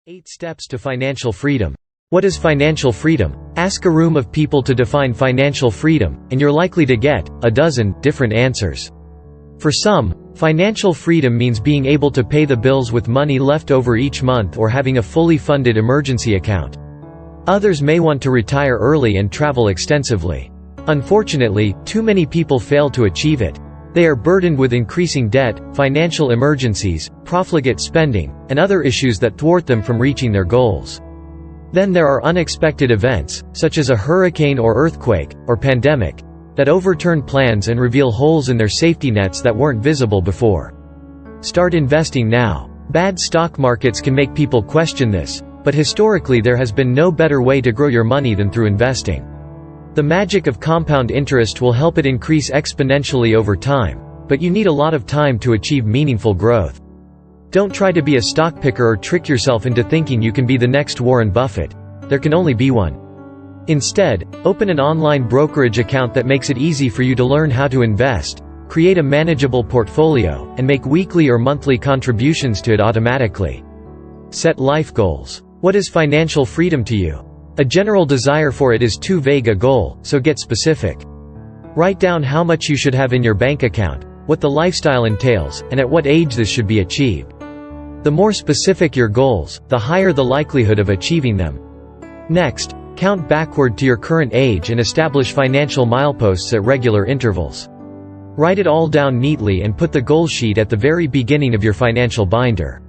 8 Steps to Financial Freedom. What is financial freedom? Ask a room of people to define financial freedom, and you're likely to get a dozen different answers. For some, financial freedom means being able to pay the bills with money left over each month or having a fully funded emergency account. Others may want to retire early and travel extensively. Unfortunately, too many people fail to achieve it. They are burdened with increasing debt, financial emergencies, profligate spending, and other issues that thwart them from reaching their goals. Then there are unexpected events, such as a hurricane or earthquake, or pandemic, that overturn plans and reveal holes in their safety nets that weren't visible before. Start investing now. Bad stock markets can make people question this, but historically there has been no better way to grow your money than through investing. The magic of compound interest will help it increase exponentially over time, but you need a lot of time to achieve meaningful growth. Don't try to be a stock picker or trick yourself into thinking you can be the next Warren Buffett. There can only be one. Instead, open an online brokerage account that makes it easy for you to learn how to invest, create a manageable portfolio, and make weekly or monthly contributions to it automatically. Set life goals. What is financial freedom to you? A general desire for it is too vague a goal, so get specific. Write down how much you should have in your bank account, what the lifestyle entails, and at what age this should be achieved. The more specific your goals, the higher the likelihood of achieving them. Next, count backward to your current age and establish financial mileposts at regular intervals. Write it all down neatly and put the goal sheet at the very beginning of your financial binder.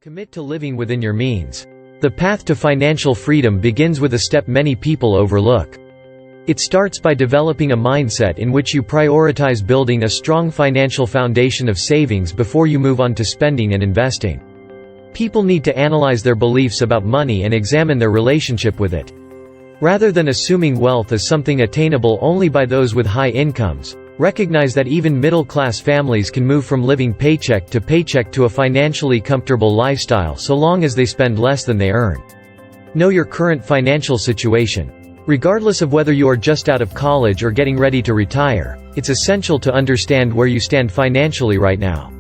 Commit to living within your means. The path to financial freedom begins with a step many people overlook. It starts by developing a mindset in which you prioritize building a strong financial foundation of savings before you move on to spending and investing. People need to analyze their beliefs about money and examine their relationship with it. Rather than assuming wealth is something attainable only by those with high incomes, recognize that even middle-class families can move from living paycheck to paycheck to a financially comfortable lifestyle so long as they spend less than they earn. Know your current financial situation. Regardless of whether you are just out of college or getting ready to retire, it's essential to understand where you stand financially right now.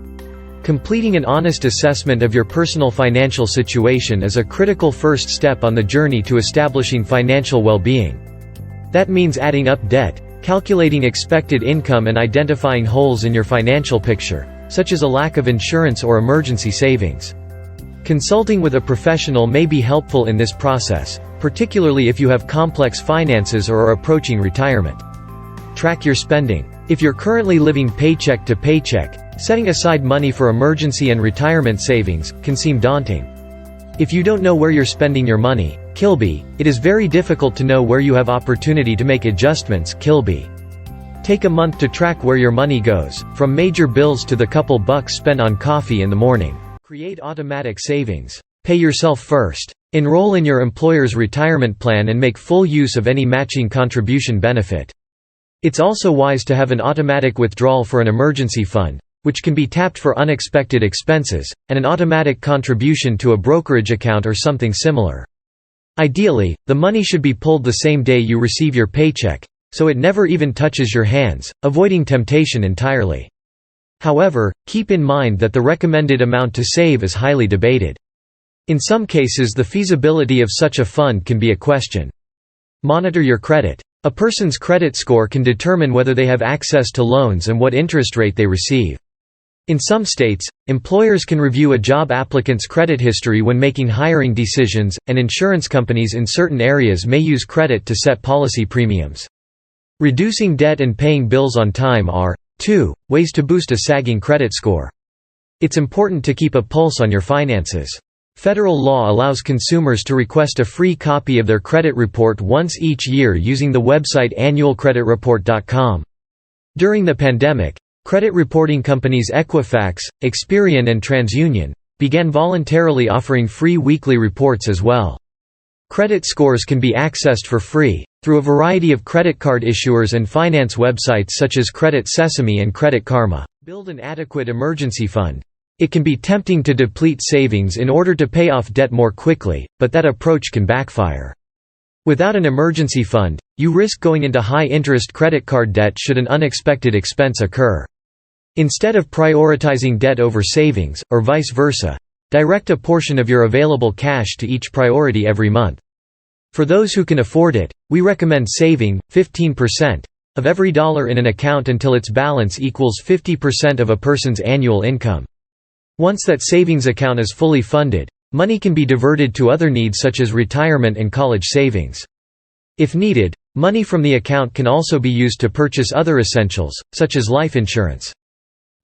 Completing an honest assessment of your personal financial situation is a critical first step on the journey to establishing financial well-being. That means adding up debt, calculating expected income and identifying holes in your financial picture, such as a lack of insurance or emergency savings. Consulting with a professional may be helpful in this process, particularly if you have complex finances or are approaching retirement. Track your spending. If you're currently living paycheck to paycheck, setting aside money for emergency and retirement savings can seem daunting. If you don't know where you're spending your money, it is very difficult to know where you have opportunity to make adjustments. Take a month to track where your money goes, from major bills to the couple bucks spent on coffee in the morning. Create automatic savings. Pay yourself first. Enroll in your employer's retirement plan and make full use of any matching contribution benefit. It's also wise to have an automatic withdrawal for an emergency fund, which can be tapped for unexpected expenses, and an automatic contribution to a brokerage account or something similar. Ideally, the money should be pulled the same day you receive your paycheck, so it never even touches your hands, avoiding temptation entirely. However, keep in mind that the recommended amount to save is highly debated. In some cases the feasibility of such a fund can be a question. Monitor your credit. A person's credit score can determine whether they have access to loans and what interest rate they receive. In some states, employers can review a job applicant's credit history when making hiring decisions, and insurance companies in certain areas may use credit to set policy premiums. Reducing debt and paying bills on time are 2 ways to boost a sagging credit score. It's important to keep a pulse on your finances. Federal law allows consumers to request a free copy of their credit report once each year using the website annualcreditreport.com. During the pandemic, credit reporting companies Equifax, Experian and TransUnion began voluntarily offering free weekly reports as well. Credit scores can be accessed for free through a variety of credit card issuers and finance websites such as Credit Sesame and Credit Karma. Build an adequate emergency fund. It can be tempting to deplete savings in order to pay off debt more quickly, but that approach can backfire. Without an emergency fund, you risk going into high-interest credit card debt should an unexpected expense occur. Instead of prioritizing debt over savings, or vice versa, Direct a portion of your available cash to each priority every month. For those who can afford it, we recommend saving 15% of every dollar in an account until its balance equals 50% of a person's annual income. Once that savings account is fully funded, money can be diverted to other needs such as retirement and college savings. If needed, money from the account can also be used to purchase other essentials, such as life insurance.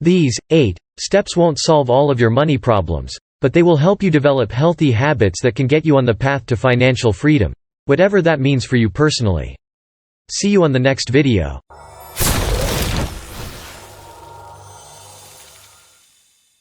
These 8 steps won't solve all of your money problems, but they will help you develop healthy habits that can get you on the path to financial freedom, whatever that means for you personally. See you on the next video.